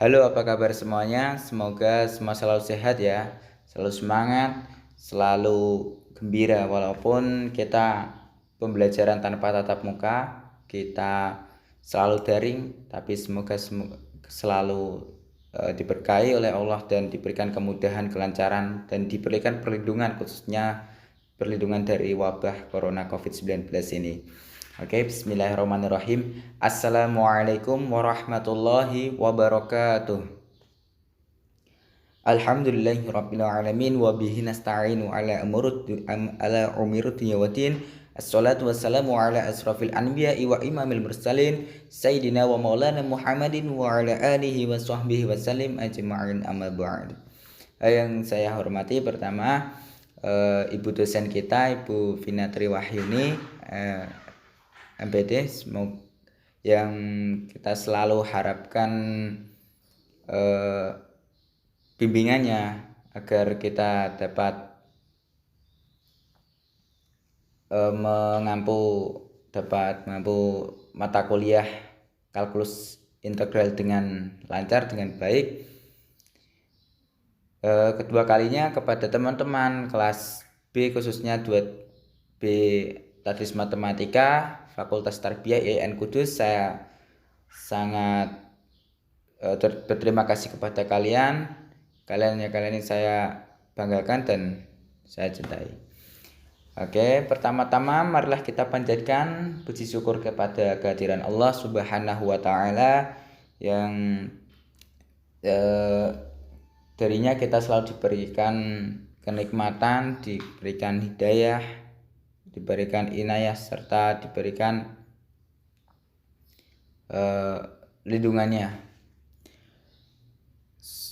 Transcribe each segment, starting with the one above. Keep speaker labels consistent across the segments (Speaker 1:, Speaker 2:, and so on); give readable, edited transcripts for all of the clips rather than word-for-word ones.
Speaker 1: Halo, apa kabar semuanya? Semoga semua selalu sehat ya, selalu semangat, selalu gembira walaupun kita pembelajaran tanpa tatap muka, kita selalu daring, tapi semoga selalu diberkahi oleh Allah dan diberikan kemudahan, kelancaran dan diberikan perlindungan, khususnya perlindungan dari wabah Corona COVID-19 ini. Oke, bismillahirrahmanirrahim. Assalamualaikum warahmatullahi wabarakatuh. Alhamdulillahirabbil alamin wa bihi nasta'inu ala umuri dunya waddin. Assalatu wassalamu ala asrafil anbiya'i wa imamil mursalin sayyidina wa maulana Muhammadin wa ala alihi wa sahbihi wa sallim ajma'in, amma ba'd. Yang saya hormati pertama ibu dosen kita, Ibu Vinatri Wahyuni, MPD, yang kita selalu harapkan bimbingannya agar kita dapat mampu mata kuliah kalkulus integral dengan lancar, dengan baik. Kedua kalinya kepada teman-teman kelas B, khususnya 2B Tadris Matematika Fakultas Tarbiyah IAIN Kudus, saya sangat berterima kasih kepada kalian. Kalian ini saya banggakan dan saya cintai. Oke, pertama-tama marilah kita panjatkan puji syukur kepada kehadiran Allah Subhanahu wa taala yang darinya kita selalu diberikan kenikmatan, diberikan hidayah, diberikan inayah, serta diberikan lindungannya.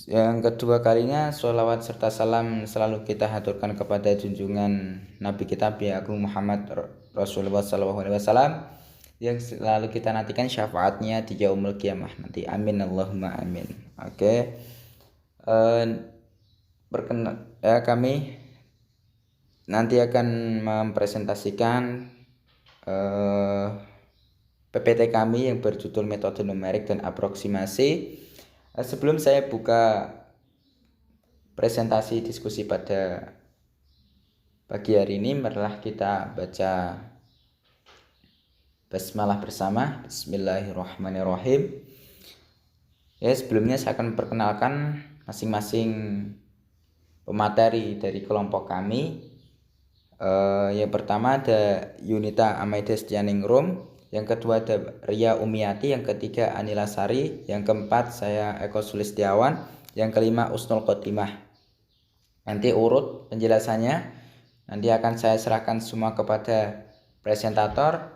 Speaker 1: Yang kedua kalinya, sholawat serta salam selalu kita haturkan kepada junjungan Nabi kita Agung Muhammad Rasulullah SAW, yang selalu kita nantikan syafaatnya di yaumul qiyamah nanti. Amin Allahumma amin. Oke. Kami nanti akan mempresentasikan PPT kami yang berjudul metode numerik dan aproksimasi. Sebelum saya buka presentasi diskusi pada pagi hari ini, marilah kita baca basmalah bersama. Bismillahirrahmanirrahim. Ya, sebelumnya saya akan memperkenalkan masing-masing pemateri dari kelompok kami. Yang pertama ada Yunita Amaida Setianingrum, yang kedua ada Ria Umiati, yang ketiga Anila Sari, yang keempat saya Eko Sulistiawan, yang kelima Usnul Khotimah. Nanti urut penjelasannya nanti akan saya serahkan semua kepada presentator.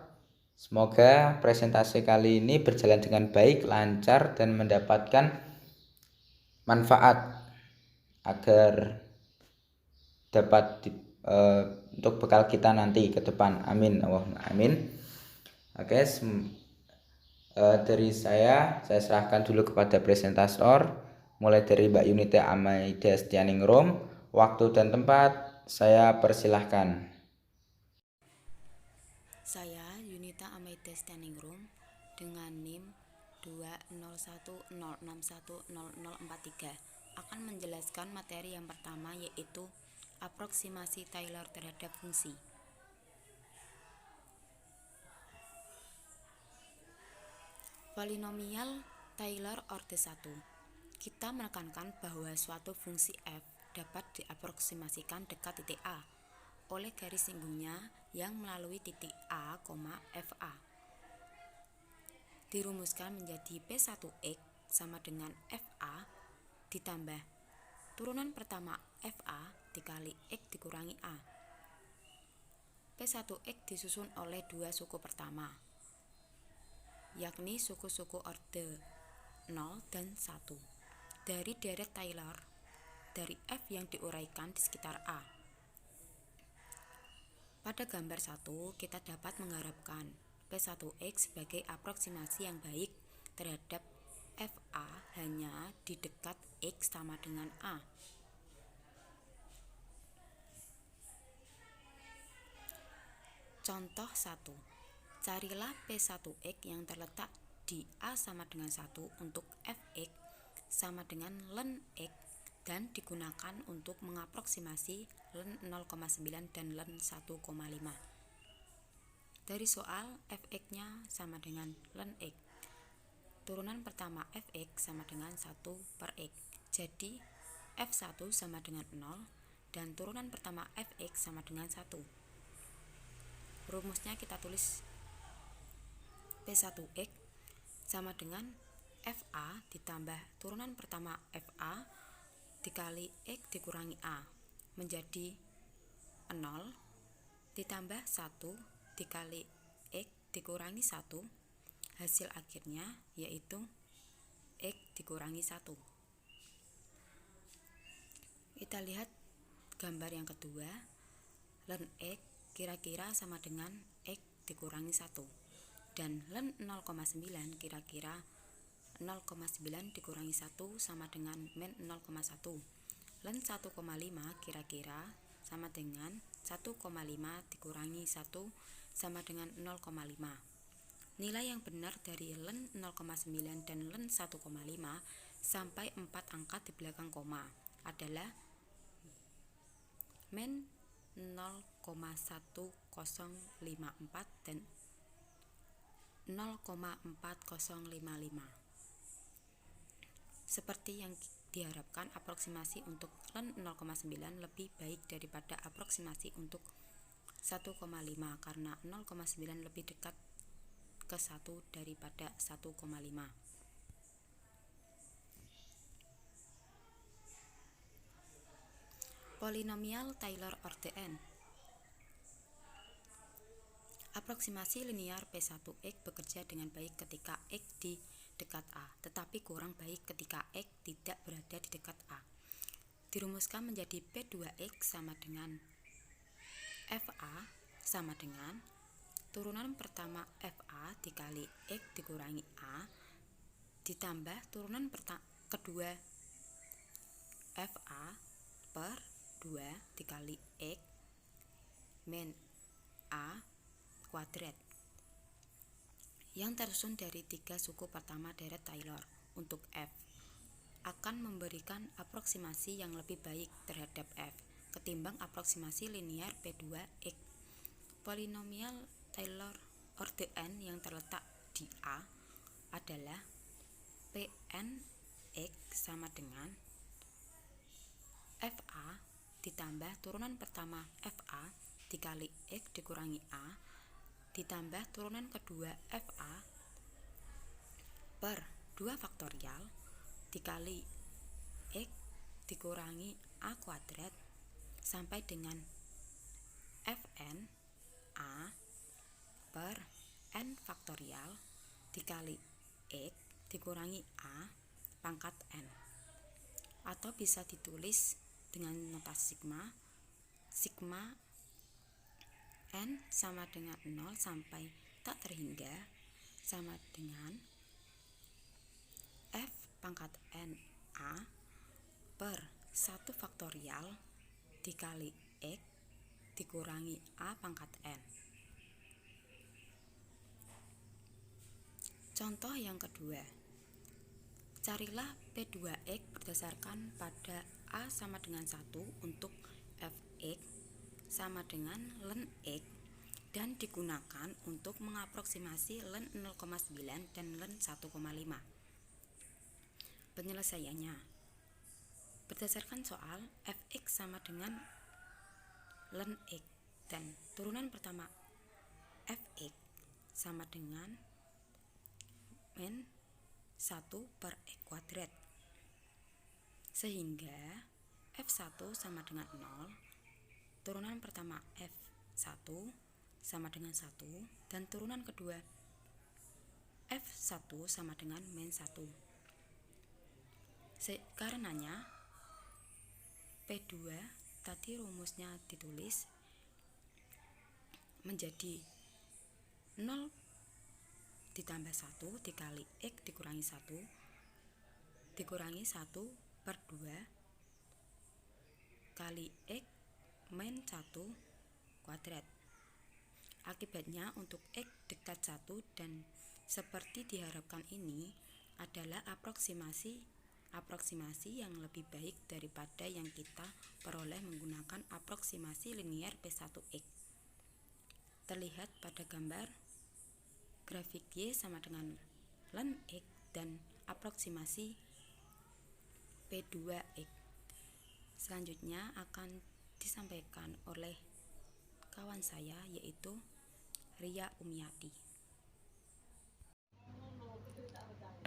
Speaker 1: Semoga presentasi kali ini berjalan dengan baik, lancar, dan mendapatkan manfaat agar dapat untuk bekal kita nanti ke depan. Amin Allahumma amin. Oke, dari saya serahkan dulu kepada presentator, mulai dari Mbak Yunita Amaida Setianingrum. Waktu dan tempat saya persilahkan.
Speaker 2: Saya Yunita Amaida Setianingrum dengan NIM 20106100043 akan menjelaskan materi yang pertama, yaitu aproksimasi Taylor terhadap fungsi. Polinomial Taylor orde 1. Kita menekankan bahwa suatu fungsi f dapat diaproksimasikan dekat titik A oleh garis singgungnya yang melalui titik A, FA. Dirumuskan menjadi P1X sama dengan FA ditambah turunan pertama FA dikali X dikurangi A. P1X disusun oleh dua suku pertama, yakni suku-suku orde 0 dan 1 dari deret Taylor dari F yang diuraikan di sekitar A. Pada gambar 1, kita dapat mengharapkan P1X sebagai aproksimasi yang baik terhadap FA hanya di dekat X sama dengan A. Contoh 1. Carilah P1X yang terletak di A sama dengan 1 untuk Fx sama dengan ln X dan digunakan untuk mengaproksimasi ln 0,9 dan ln 1,5. Dari soal fx-nya sama dengan ln X. Turunan pertama fx sama dengan 1 per X. Jadi f1 sama dengan 0 dan turunan pertama fx sama dengan 1. Rumusnya kita tulis P1x sama dengan FA ditambah turunan pertama FA dikali X dikurangi A menjadi 0 ditambah 1 dikali X dikurangi 1, hasil akhirnya yaitu X dikurangi 1. Kita lihat gambar yang kedua, ln X kira-kira sama dengan X dikurangi 1 dan ln 0,9 kira-kira 0,9 dikurangi 1 sama dengan min 0,1. Ln 1,5 kira-kira sama dengan 1,5 dikurangi 1 sama dengan 0,5. Nilai yang benar dari ln 0,9 dan ln 1,5 sampai 4 angka di belakang koma adalah min 0,1054 dan 0,4055. Seperti yang diharapkan, aproksimasi untuk ln 0,9 lebih baik daripada aproksimasi untuk 1,5 karena 0,9 lebih dekat ke 1 daripada 1,5. Polinomial Taylor-Ordeen. Aproksimasi linear P1x bekerja dengan baik ketika x di dekat A, tetapi kurang baik ketika x tidak berada di dekat A. Dirumuskan menjadi P2x sama dengan FA sama dengan turunan pertama FA dikali x dikurangi A ditambah turunan kedua FA per 2 dikali x min A kuadrat yang tersusun dari 3 suku pertama deret Taylor untuk F akan memberikan aproksimasi yang lebih baik terhadap F ketimbang aproksimasi linear P2x. Polinomial Taylor-Ordeen yang terletak di A adalah Pn(x) sama dengan FA ditambah turunan pertama FA dikali x dikurangi A ditambah turunan kedua FA per 2 faktorial dikali x dikurangi A kuadrat sampai dengan Fn A per n faktorial dikali x dikurangi A pangkat n, atau bisa ditulis dengan notasi sigma n sama dengan 0 sampai tak terhingga sama dengan f pangkat n A per 1 faktorial dikali x dikurangi A pangkat n. Contoh yang kedua, carilah P2x berdasarkan pada A sama dengan 1 untuk fx sama dengan ln x dan digunakan untuk mengaproksimasi ln 0,9 dan ln 1,5. Penyelesaiannya berdasarkan soal fx sama dengan ln x dan turunan pertama fx sama dengan min 1 per x kuadrat, sehingga f1 sama dengan 0, turunan pertama f1 sama dengan 1 dan turunan kedua f1 sama dengan min 1. Karenanya P2 tadi rumusnya ditulis menjadi 0 ditambah 1 dikali x dikurangi 1 dikurangi 1 per 2 kali x min 1 kuadrat. Akibatnya untuk x dekat 1 dan seperti diharapkan ini adalah aproksimasi aproksimasi yang lebih baik daripada yang kita peroleh menggunakan aproksimasi linier P1X. Terlihat pada gambar grafik Y sama dengan ln X dan aproksimasi P2X. Selanjutnya akan disampaikan oleh kawan saya yaitu Ria Umiati.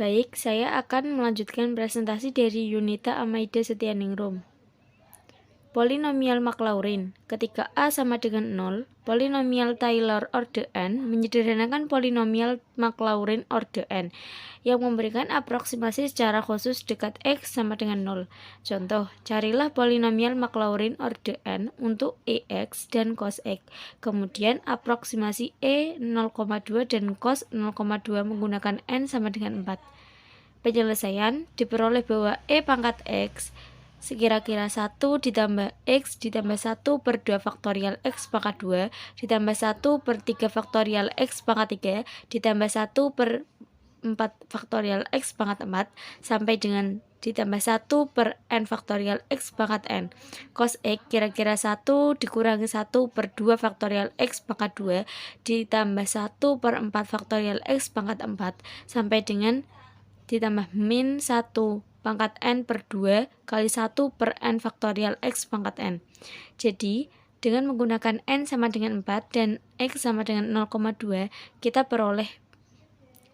Speaker 3: Baik, saya akan melanjutkan presentasi dari Yunita Amaida Setianingrum. Polinomial Maclaurin. Ketika A sama dengan 0, polinomial Taylor orde n menyederhanakan polinomial Maclaurin orde n yang memberikan aproksimasi secara khusus dekat X sama dengan 0. Contoh, carilah polinomial Maclaurin orde n untuk EX dan cos X. Kemudian aproksimasi E 0,2 dan cos 0,2 menggunakan n sama dengan 4. Penyelesaian diperoleh bahwa E pangkat X sekira-kira 1 ditambah X ditambah 1 per 2 faktorial X pangkat 2 ditambah 1 per 3 faktorial X pangkat 3 ditambah 1 per 4 faktorial X pangkat 4 sampai dengan ditambah 1 per N faktorial X pangkat N. Cos X kira-kira 1 dikurangi 1 per 2 faktorial X pangkat 2 ditambah 1 per 4 faktorial X pangkat 4 sampai dengan ditambah min 1 pangkat N per 2 kali 1 per N faktorial X pangkat N. Jadi, dengan menggunakan N sama dengan 4 dan X sama dengan 0,2, kita peroleh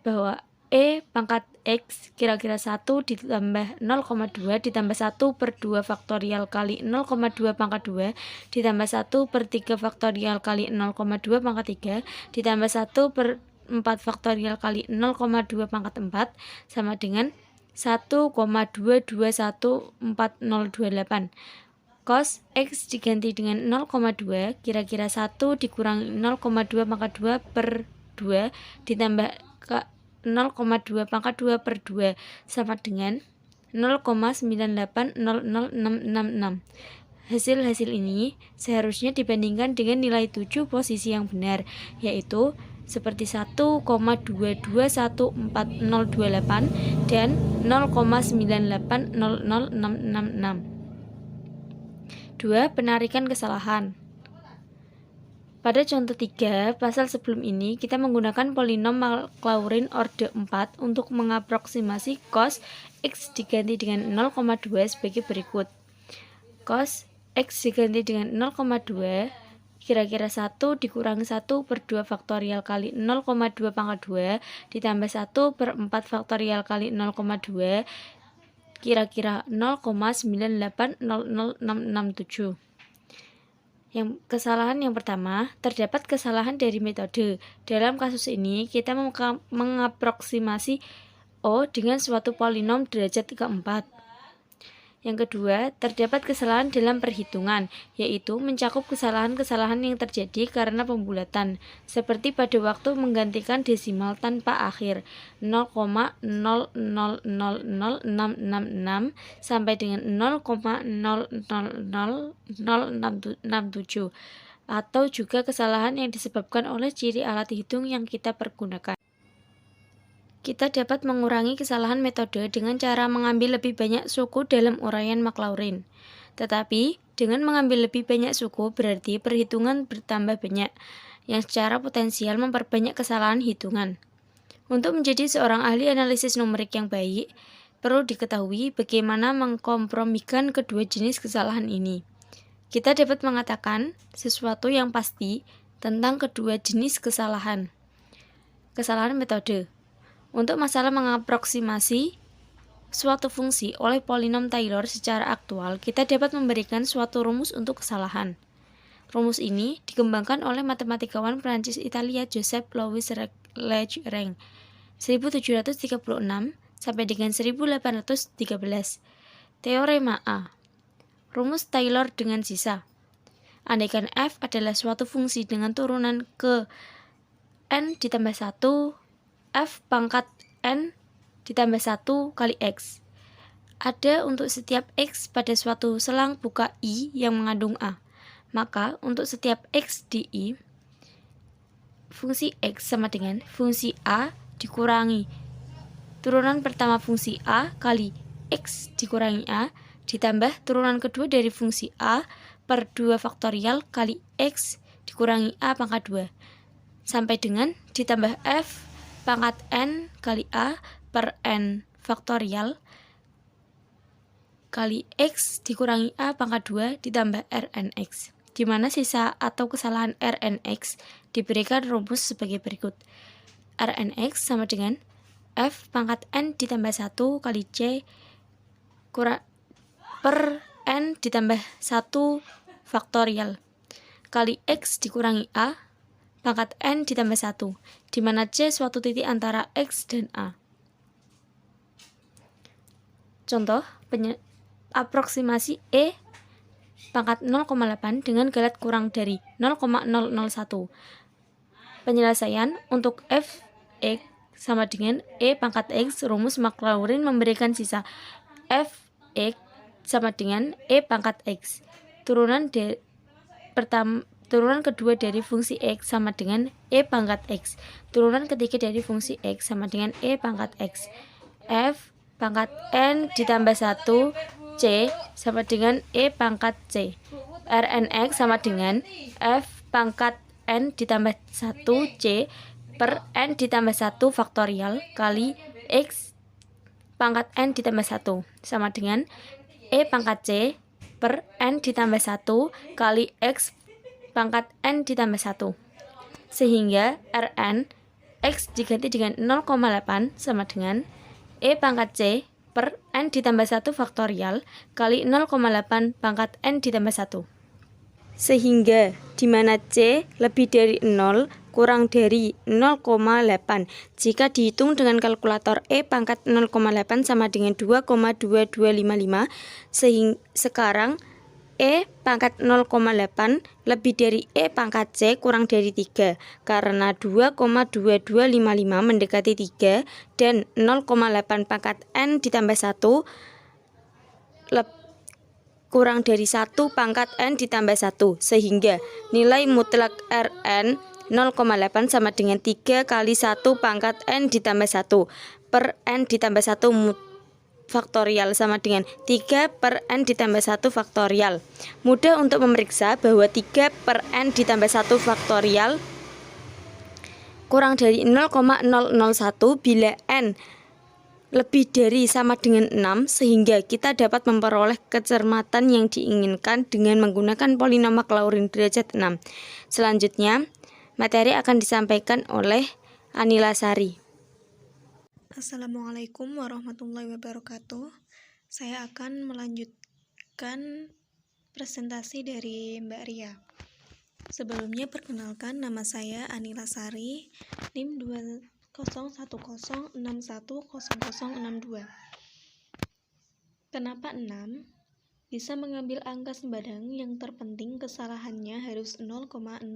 Speaker 3: bahwa E pangkat X kira-kira 1 ditambah 0,2 ditambah 1 per 2 faktorial kali 0,2 pangkat 2 ditambah 1 per 3 faktorial kali 0,2 pangkat 3 ditambah 1 per 4 faktorial kali 0,2 pangkat 4 sama dengan 1,2214028. Cos X diganti dengan 0,2 kira-kira 1 dikurangi 0,2 pangkat 2 per 2 ditambah 0,2 pangkat 2 per 2 sama dengan 0,9800666. Hasil ini seharusnya dibandingkan dengan nilai 7 posisi yang benar, yaitu seperti 1,2214028 dan 0,9800666. 2. Penarikan kesalahan. Pada contoh 3, pasal sebelum ini kita menggunakan polinom Maclaurin orde 4 untuk mengaproksimasi cos X diganti dengan 0,2 sebagai berikut. Cos X diganti dengan 0,2 kira-kira 1 dikurangi 1 per 2 faktorial kali 0,2 pangkat 2 ditambah 1 per 4 faktorial kali 0,2 kira-kira 0,9800667. Kesalahan yang pertama, terdapat kesalahan dari metode. Dalam kasus ini, kita mengaproksimasi O dengan suatu polinom derajat keempat. Yang kedua, terdapat kesalahan dalam perhitungan, yaitu mencakup kesalahan-kesalahan yang terjadi karena pembulatan, seperti pada waktu menggantikan desimal tanpa akhir 0,000666 sampai dengan 0,000667, atau juga kesalahan yang disebabkan oleh ciri alat hitung yang kita pergunakan. Kita dapat mengurangi kesalahan metode dengan cara mengambil lebih banyak suku dalam uraian Maclaurin. Tetapi, dengan mengambil lebih banyak suku berarti perhitungan bertambah banyak, yang secara potensial memperbanyak kesalahan hitungan. Untuk menjadi seorang ahli analisis numerik yang baik, perlu diketahui bagaimana mengkompromikan kedua jenis kesalahan ini. Kita dapat mengatakan sesuatu yang pasti tentang kedua jenis kesalahan. Kesalahan metode. Untuk masalah mengaproksimasi suatu fungsi oleh polinom Taylor secara aktual, kita dapat memberikan suatu rumus untuk kesalahan. Rumus ini dikembangkan oleh matematikawan Prancis Italia Joseph Louis Lagrange 1736 sampai dengan 1813. Teorema A. Rumus Taylor dengan sisa. Andaikan f adalah suatu fungsi dengan turunan ke n ditambah 1 f pangkat n ditambah 1 kali x. Ada untuk setiap x pada suatu selang buka I yang mengandung A. Maka untuk setiap x di I, fungsi x sama dengan fungsi A dikurangi turunan pertama fungsi A kali X dikurangi A ditambah turunan kedua dari fungsi A per 2 faktorial kali X dikurangi A pangkat 2 sampai dengan ditambah F pangkat N kali A per N faktorial kali X dikurangi A pangkat 2 ditambah Rnx, di mana sisa atau kesalahan Rnx diberikan rumus sebagai berikut. Rnx sama dengan F pangkat N ditambah 1 kali C per N ditambah 1 faktorial kali X dikurangi A pangkat N ditambah 1, di mana C suatu titik antara X dan A. Contoh, aproksimasi E pangkat 0,8 dengan galat kurang dari 0,001. Penyelesaian untuk Fx sama dengan E pangkat X, rumus Maclaurin memberikan sisa Fx sama dengan E pangkat X. Turunan kedua dari fungsi X sama dengan E pangkat X. Turunan ketiga dari fungsi X sama dengan E pangkat X. F pangkat N ditambah 1 C sama dengan E pangkat C. Rnx sama dengan F pangkat N ditambah 1 C per N ditambah 1 faktorial kali X pangkat N ditambah 1 sama dengan E pangkat C per N ditambah 1 kali X pangkat N ditambah 1. Sehingga Rn X diganti dengan 0,8 sama dengan E pangkat C per N ditambah 1 faktorial kali 0,8 pangkat N ditambah 1. Sehingga di mana C lebih dari 0 kurang dari 0,8. Jika dihitung dengan kalkulator E pangkat 0,8 sama dengan 2,2255, sekarang E pangkat 0,8 lebih dari E pangkat C kurang dari 3, karena 2,2255 mendekati 3 dan 0,8 pangkat N ditambah 1 kurang dari 1 pangkat N ditambah 1, sehingga nilai mutlak Rn 0,8 sama dengan 3 kali 1 pangkat N ditambah 1 per N ditambah 1 faktorial sama dengan 3 per N ditambah 1 faktorial. Mudah untuk memeriksa bahwa 3 per N ditambah 1 faktorial kurang dari 0,001 bila N lebih dari sama dengan 6, sehingga kita dapat memperoleh kecermatan yang diinginkan dengan menggunakan polinom Maclaurin derajat 6. Selanjutnya, materi akan disampaikan oleh Anila Sari.
Speaker 4: Assalamualaikum warahmatullahi wabarakatuh. Saya akan melanjutkan presentasi dari Mbak Ria. Sebelumnya perkenalkan, nama saya Anila Sari, NIM 2010610062. Kenapa 6? Bisa mengambil angka sembarang yang terpenting kesalahannya harus 0,001.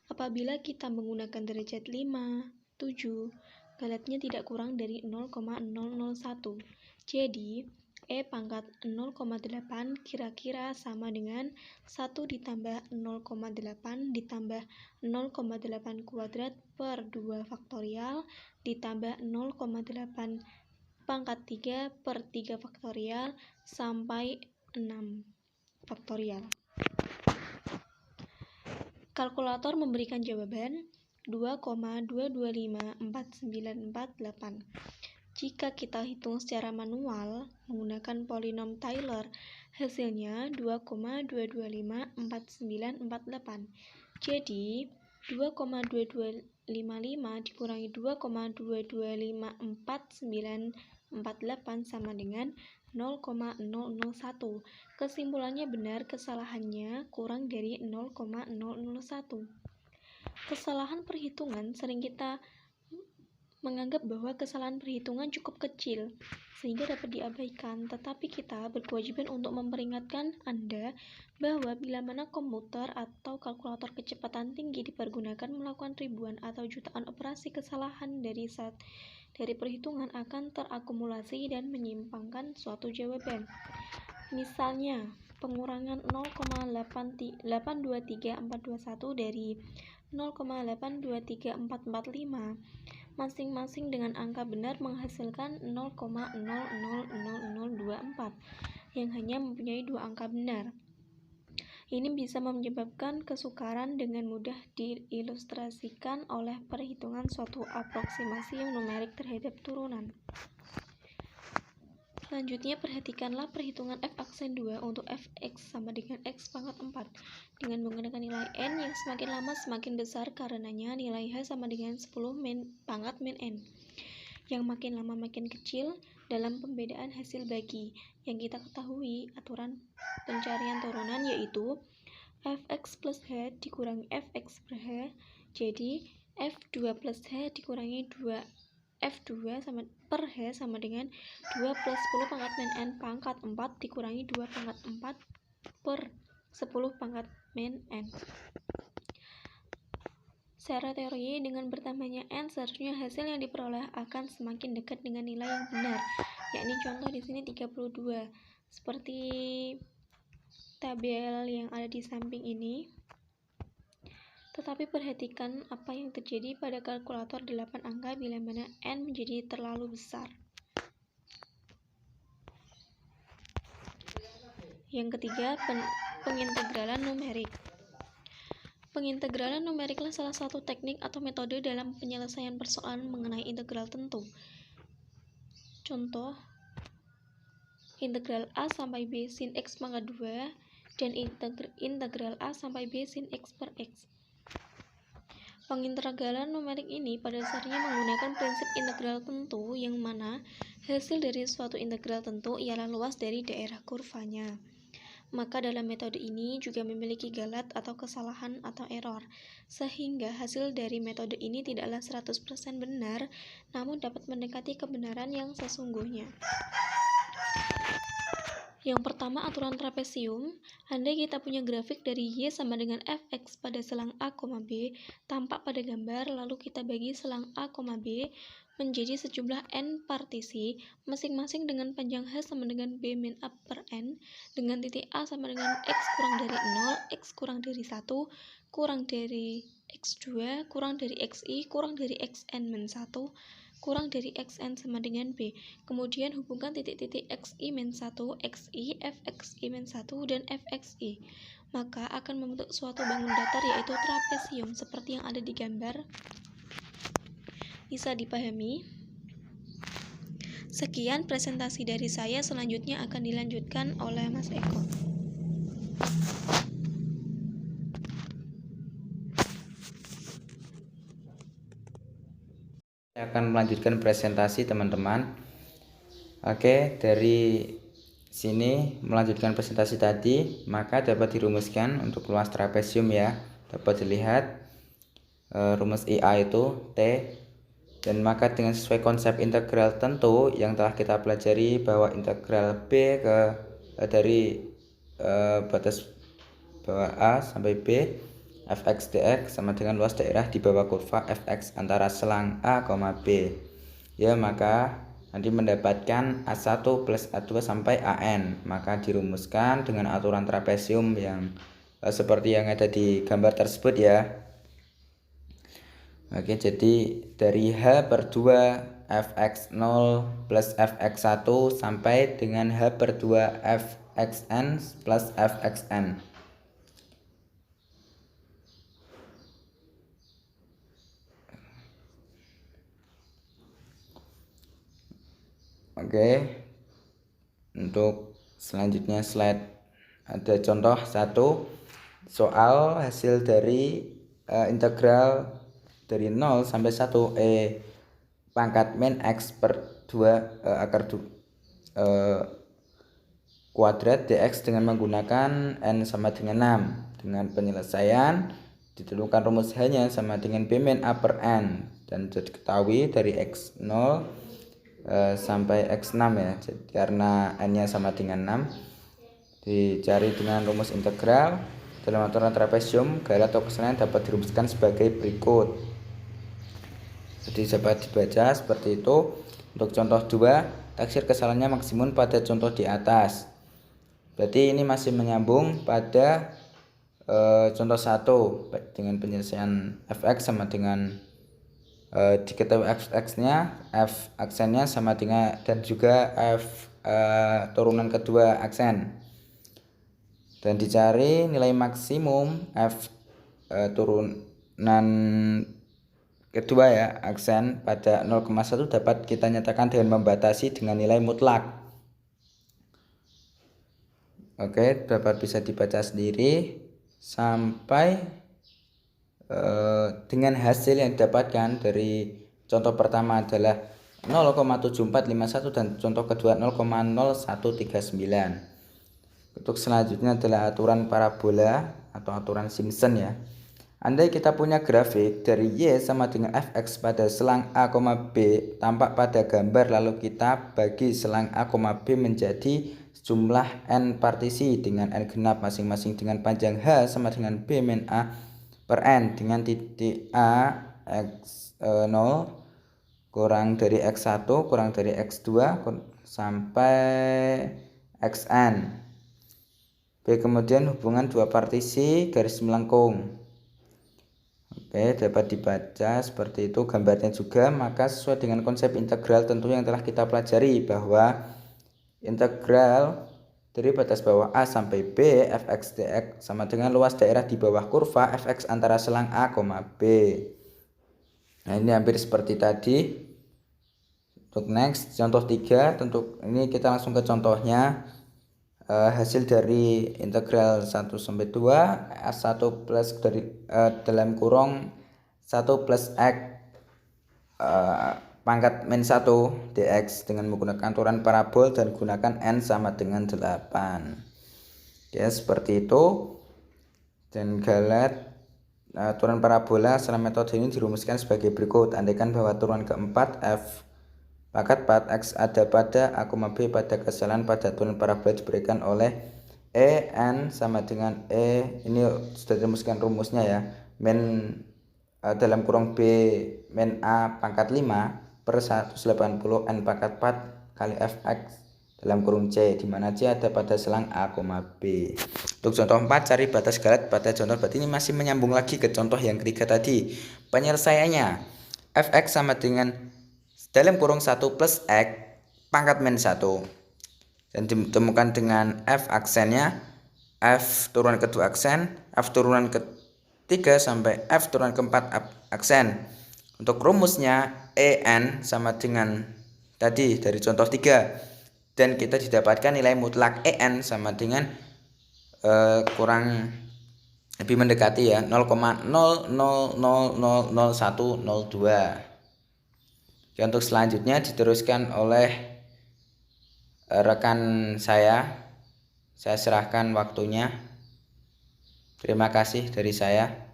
Speaker 4: Apabila kita menggunakan derajat 5, 7, galatnya tidak kurang dari 0,001. Jadi, E pangkat 0,8 kira-kira sama dengan 1 ditambah 0,8 ditambah 0,8 kuadrat per 2 faktorial ditambah 0,8 pangkat 3 per 3 faktorial sampai 6 faktorial. Kalkulator memberikan jawaban 2,225498. Jika kita hitung secara manual menggunakan polinom Taylor, hasilnya 2,2254948. Jadi 2,2255 dikurangi 2,2254948 sama dengan 0,001. Kesimpulannya benar, kesalahannya kurang dari 0,001. Kesalahan perhitungan sering kita menganggap bahwa kesalahan perhitungan cukup kecil sehingga dapat diabaikan, tetapi kita berkewajiban untuk memperingatkan Anda bahwa bila mana komputer atau kalkulator kecepatan tinggi dipergunakan melakukan ribuan atau jutaan operasi, kesalahan dari perhitungan akan terakumulasi dan menyimpangkan suatu jawaban. Misalnya, pengurangan 0,823421 dari 0,823445 masing-masing dengan angka benar menghasilkan 0,000024 yang hanya mempunyai dua angka benar. Ini bisa menyebabkan kesukaran dengan mudah diilustrasikan oleh perhitungan suatu aproksimasi numerik terhadap turunan. Selanjutnya, perhatikanlah perhitungan f aksen 2 untuk fx sama dengan x pangkat 4 dengan menggunakan nilai n yang semakin lama semakin besar karenanya nilai h sama dengan 10 pangkat min n yang makin lama makin kecil dalam pembedaan hasil bagi. Yang kita ketahui aturan pencarian turunan yaitu fx plus h dikurangi fx per h, jadi f2 plus h dikurangi 2 F2 per H sama dengan 2 plus 10 pangkat min N pangkat 4 dikurangi 2 pangkat 4 per 10 pangkat min N. Secara teori, dengan bertambahnya N, seharusnya hasil yang diperoleh akan semakin dekat dengan nilai yang benar, yakni contoh di sini 32. Seperti tabel yang ada di samping ini. Tetapi perhatikan apa yang terjadi pada kalkulator 8 angka bila mana N menjadi terlalu besar. Yang ketiga, pengintegralan numerik. Pengintegralan numeriklah salah satu teknik atau metode dalam penyelesaian persoalan mengenai integral tentu. Contoh, integral A sampai B sin X pangkat 2 dan integral A sampai B sin X per X. Pengintegralan numerik ini pada dasarnya menggunakan prinsip integral tentu yang mana hasil dari suatu integral tentu ialah luas dari daerah kurvanya. Maka dalam metode ini juga memiliki galat atau kesalahan atau error, sehingga hasil dari metode ini tidaklah 100% benar, namun dapat mendekati kebenaran yang sesungguhnya. Yang pertama, aturan trapesium. Andai kita punya grafik dari Y sama dengan Fx pada selang A, B tampak pada gambar, lalu kita bagi selang A, B menjadi sejumlah N partisi, masing-masing dengan panjang H sama dengan B min A per N, dengan titik A sama dengan X kurang dari 0, X kurang dari 1, kurang dari X2, kurang dari XI, kurang dari XN min 1, kurang dari xn sama dengan b. Kemudian hubungkan titik-titik xi min 1, xi, fxi min 1, dan fxi. Maka akan membentuk suatu bangun datar yaitu trapesium seperti yang ada di gambar. Bisa dipahami? Sekian presentasi dari saya, selanjutnya akan dilanjutkan oleh Mas Eko.
Speaker 1: Saya akan melanjutkan presentasi teman-teman. Oke, dari sini melanjutkan presentasi tadi, maka dapat dirumuskan untuk luas trapesium ya. Dapat dilihat rumus IA itu T, dan maka dengan sesuai konsep integral tentu yang telah kita pelajari bahwa integral B dari batas bawah A sampai B fx dx sama dengan luas daerah di bawah kurva fx antara selang A, B. Ya, maka nanti mendapatkan A1 plus A2 sampai AN. Maka dirumuskan dengan aturan trapesium yang seperti yang ada di gambar tersebut ya. Oke, jadi dari H per 2 fx0 plus fx1 sampai dengan H per 2 fxn plus fxn. Oke, untuk selanjutnya slide ada contoh 1 soal hasil dari integral dari 0 sampai 1 pangkat min x per 2 akar kuadrat dx dengan menggunakan n sama dengan 6. Dengan penyelesaian ditentukan rumus h-nya sama dengan b min a per n, dan diketahui dari x0 sampai x6 ya. Jadi karena n-nya sama dengan 6, dicari dengan rumus integral. Dalam aturan trapesium, galat atau kesalahan dapat dirumuskan sebagai berikut. Jadi dapat dibaca seperti itu. Untuk contoh 2, taksir kesalahannya maksimum pada contoh di atas. Berarti ini masih menyambung pada contoh 1 dengan penyelesaian fx sama dengan diketahui x-nya, f aksennya sama dengan, dan juga f turunan kedua aksen, dan dicari nilai maksimum f turunan kedua ya aksen pada 0,1 dapat kita nyatakan dengan membatasi dengan nilai mutlak. Oke, dapat bisa dibaca sendiri sampai dengan hasil yang didapatkan dari contoh pertama adalah 0,7451 dan contoh kedua 0,0139. Untuk selanjutnya adalah aturan parabola atau aturan Simpson ya. Andai kita punya grafik dari Y sama dengan fx pada selang A, B tampak pada gambar, lalu kita bagi selang A, B menjadi sejumlah n partisi dengan n genap masing-masing dengan panjang H sama dengan B min A per n dengan titik A x0 kurang dari x1 kurang dari x2 sampai xn. B kemudian hubungan dua partisi garis melengkung. Oke, dapat dibaca seperti itu gambarnya juga. Maka sesuai dengan konsep integral tentu yang telah kita pelajari bahwa integral dari batas bawah A sampai B fx dx sama dengan luas daerah di bawah kurva fx antara selang A, B. Nah, ini hampir seperti tadi. Untuk next, contoh 3, tentu ini kita langsung ke contohnya. Hasil dari integral 1 sampai 2 S1 plus dari dalam kurung 1 plus X pangkat min 1 dx dengan menggunakan aturan parabol dan gunakan n sama dengan 8. Ya, seperti itu. Dan galat aturan parabola secara metode ini dirumuskan sebagai berikut. Andaikan bahwa aturan keempat f pangkat 4x ada pada A, B pada kesalahan pada aturan parabola diberikan oleh n sama dengan ini sudah dirumuskan rumusnya ya, min dalam kurung B min A pangkat 5 per 180 n pangkat 4 kali fx dalam kurung C, di mana C ada pada selang A, B. Untuk contoh 4, cari batas galat pada contoh. Berarti ini masih menyambung lagi ke contoh yang ketiga tadi. Penyelesaiannya fx sama dengan dalam kurung 1 plus X pangkat min 1 dan ditemukan dengan f aksennya, f turunan kedua aksen, f turunan ketiga sampai f turunan keempat aksen. Untuk rumusnya en sama dengan tadi dari contoh 3, dan kita didapatkan nilai mutlak en sama dengan kurang lebih mendekati ya 0,00000102. Untuk selanjutnya diteruskan oleh rekan saya serahkan waktunya. Terima kasih dari saya.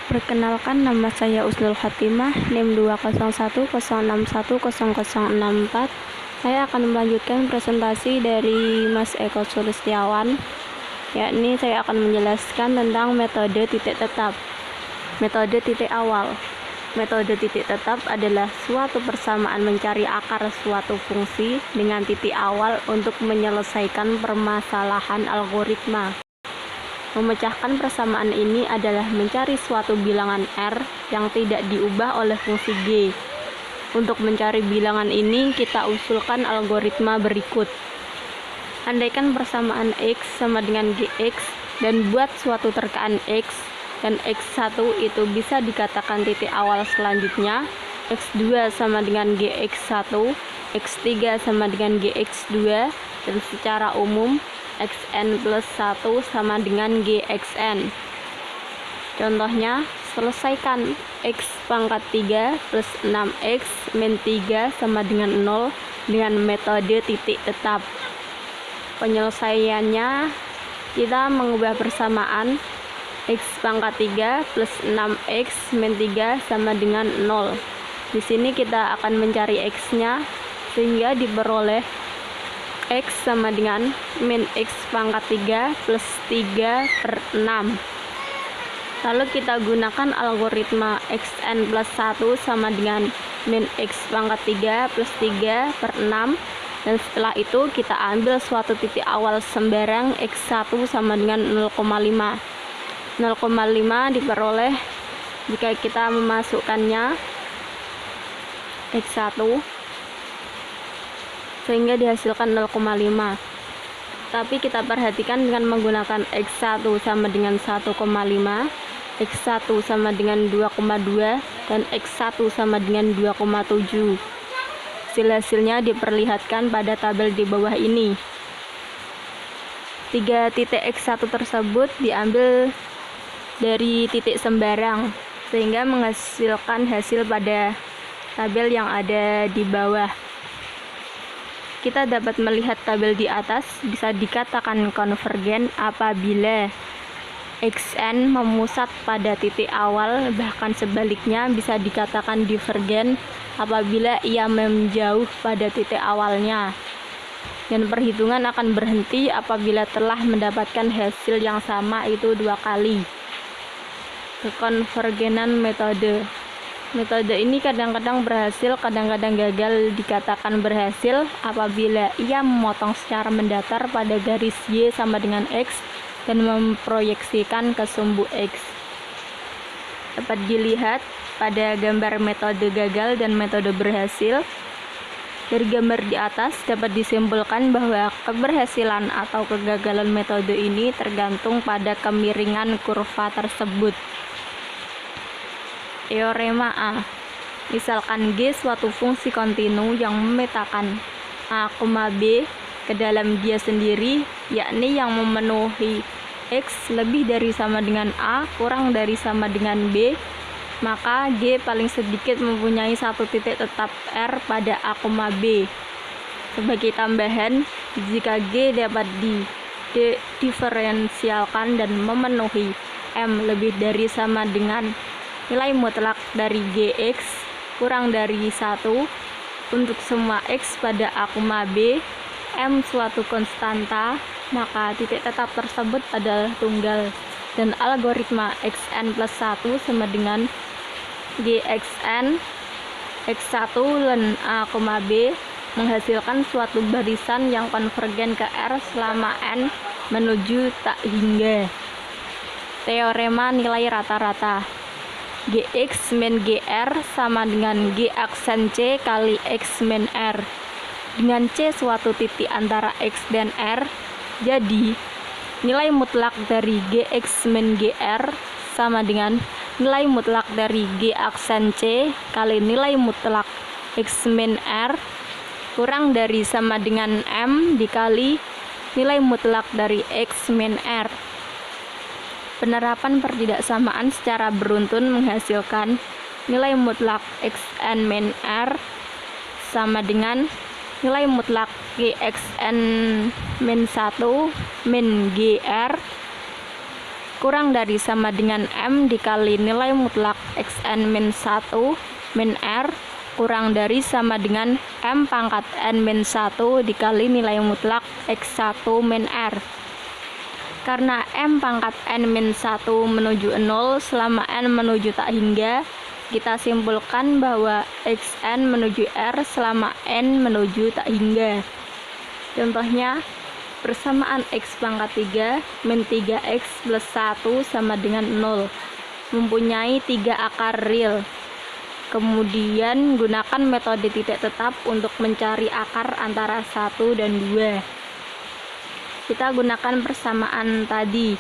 Speaker 3: Perkenalkan, nama saya Usnul Khatimah, NIM 20106100064. Saya akan melanjutkan presentasi dari Mas Eko Sulistiawan, yakni saya akan menjelaskan tentang metode titik tetap. Metode titik awal. Metode titik tetap adalah suatu persamaan mencari akar suatu fungsi dengan titik awal untuk menyelesaikan permasalahan algoritma. Memecahkan persamaan ini adalah mencari suatu bilangan R yang tidak diubah oleh fungsi G. Untuk mencari bilangan ini, kita usulkan algoritma berikut. Andaikan persamaan X sama dengan Gx dan buat suatu terkaan X dan X1 itu bisa dikatakan titik awal selanjutnya, X2 sama dengan Gx1, X3 sama dengan Gx2, dan secara umum Xn plus 1 sama dengan Gxn. Contohnya, selesaikan X pangkat 3 plus 6X min 3 sama dengan 0 dengan metode titik tetap. Penyelesaiannya, kita mengubah persamaan X pangkat 3 plus 6X min 3 sama dengan 0. Di sini kita akan mencari X-nya, sehingga diperoleh X sama dengan min X pangkat 3 plus 3 per 6. Lalu kita gunakan algoritma Xn plus 1 sama dengan min X pangkat 3 plus 3 per 6. Dan setelah itu kita ambil suatu titik awal sembarang X1 sama dengan 0,5. 0,5 diperoleh jika kita memasukkannya X1 sehingga dihasilkan 0,5. Tapi kita perhatikan dengan menggunakan X1 sama dengan 1,5, X1 sama dengan 2,2, dan X1 sama dengan 2,7. Hasil-hasilnya diperlihatkan pada tabel di bawah ini. 3 titik X1 tersebut diambil dari titik sembarang sehingga menghasilkan hasil pada tabel yang ada di bawah. Kita dapat melihat tabel di atas bisa dikatakan konvergen apabila Xn memusat pada titik awal, bahkan sebaliknya bisa dikatakan divergen apabila ia menjauh pada titik awalnya. Dan perhitungan akan berhenti apabila telah mendapatkan hasil yang sama itu 2 kali. Kekonvergenan metode. Metode ini kadang-kadang berhasil, kadang-kadang gagal. Dikatakan berhasil apabila ia memotong secara mendatar pada garis Y sama dengan X dan memproyeksikan ke sumbu X. Dapat dilihat pada gambar metode gagal dan metode berhasil. Dari gambar di atas dapat disimpulkan bahwa keberhasilan atau kegagalan metode ini tergantung pada kemiringan kurva tersebut. Teorema A. Misalkan G suatu fungsi kontinu yang memetakan A, B ke dalam dia sendiri, yakni yang memenuhi X lebih dari sama dengan A kurang dari sama dengan B, maka G paling sedikit mempunyai satu titik tetap R pada A, B. Sebagai tambahan, jika G dapat diferensialkan dan memenuhi M lebih dari sama dengan nilai mutlak dari Gx kurang dari 1 untuk semua X pada A, B, M suatu konstanta, maka titik tetap tersebut adalah tunggal dan algoritma Xn plus 1 sama dengan Gxn X1 dan A, B menghasilkan suatu barisan yang konvergen ke R selama N menuju tak hingga. Teorema nilai rata-rata. Gx min Gr sama dengan G aksen C kali X min R. Dengan C suatu titik antara X dan R, jadi nilai mutlak dari Gx min Gr sama dengan nilai mutlak dari G aksen C kali nilai mutlak X min R kurang dari sama dengan M dikali nilai mutlak dari X min R. Penerapan pertidaksamaan secara beruntun menghasilkan nilai mutlak Xn min R sama dengan nilai mutlak Gxn min 1 min Gr kurang dari sama dengan M dikali nilai mutlak Xn min 1 min R kurang dari sama dengan M pangkat N min 1 dikali nilai mutlak X1 min R. Karena M pangkat N min 1 menuju 0 selama N menuju tak hingga, kita simpulkan bahwa Xn menuju R selama N menuju tak hingga. Contohnya, persamaan X pangkat 3 min 3X plus 1 sama dengan 0 mempunyai 3 akar real. Kemudian gunakan metode titik tetap untuk mencari akar antara 1 dan 2. Kita gunakan persamaan tadi,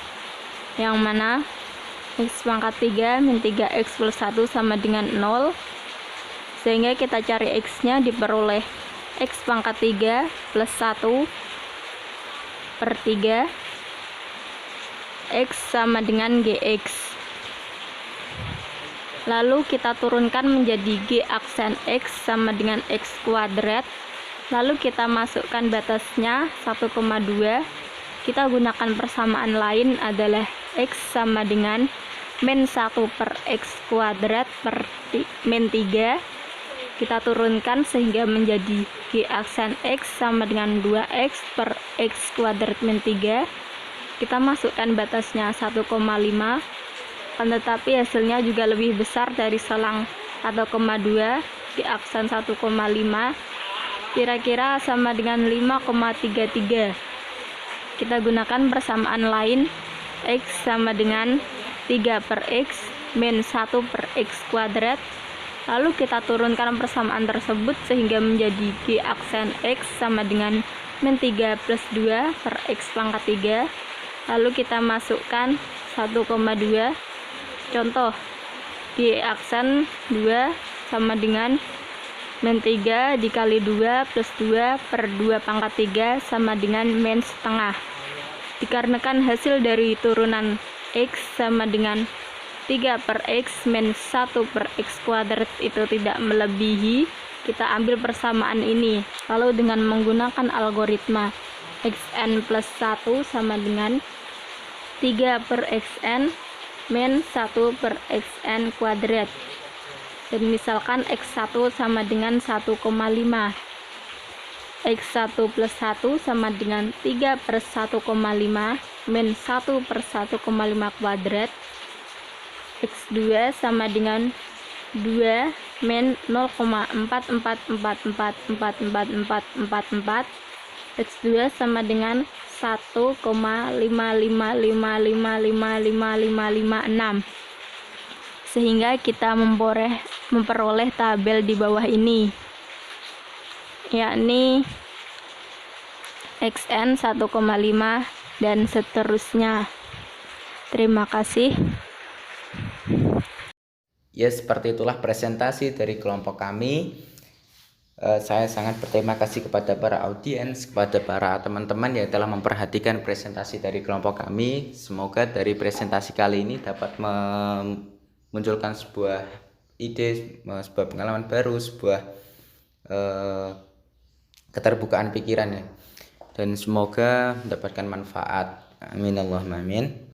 Speaker 3: yang mana X pangkat 3 min 3X plus 1 sama dengan 0, sehingga kita cari X-nya diperoleh X pangkat 3 plus 1 per 3 X sama dengan Gx. Lalu kita turunkan menjadi G aksen X sama dengan X kuadrat. Lalu kita masukkan batasnya 1,2. Kita gunakan persamaan lain adalah X sama dengan min 1 per X kuadrat per min 3. Kita turunkan sehingga menjadi G aksen X sama dengan 2X per X kuadrat min 3. Kita masukkan batasnya 1,5. Tetapi hasilnya juga lebih besar dari selang 1,2 G aksen 1,5. Kira-kira sama dengan 5,33. Kita gunakan persamaan lain X sama dengan 3 per X min 1 per X kuadrat. Lalu kita turunkan persamaan tersebut sehingga menjadi G aksen X sama dengan min 3 plus 2 per X pangkat 3. Lalu kita masukkan 1,2. Contoh, G aksen 2 sama dengan min 3 dikali 2 plus 2 per 2 pangkat 3 sama dengan min setengah. Dikarenakan hasil dari turunan X sama dengan 3 per X min 1 per X kuadrat itu tidak melebihi, kita ambil persamaan ini. Lalu dengan menggunakan algoritma Xn plus 1 sama dengan 3 per Xn min 1 per Xn kuadrat. Dan misalkan X1 sama dengan 1,5. X1 plus 1 sama dengan 3 per 1,5 min 1 per 1,5 kuadrat. X2 sama dengan 2 min 0,44444444. X2 sama dengan 1,555555556. Sehingga kita memperoleh tabel di bawah ini, yakni Xn 1,5 dan seterusnya. Terima kasih.
Speaker 1: Ya, seperti itulah presentasi dari kelompok kami. Saya sangat berterima kasih kepada para audiens, kepada para teman-teman yang telah memperhatikan presentasi dari kelompok kami. Semoga dari presentasi kali ini dapat memunculkan sebuah ide, sebuah pengalaman baru, sebuah keterbukaan pikiran ya. Dan semoga mendapatkan manfaat. Amin Allahumma amin.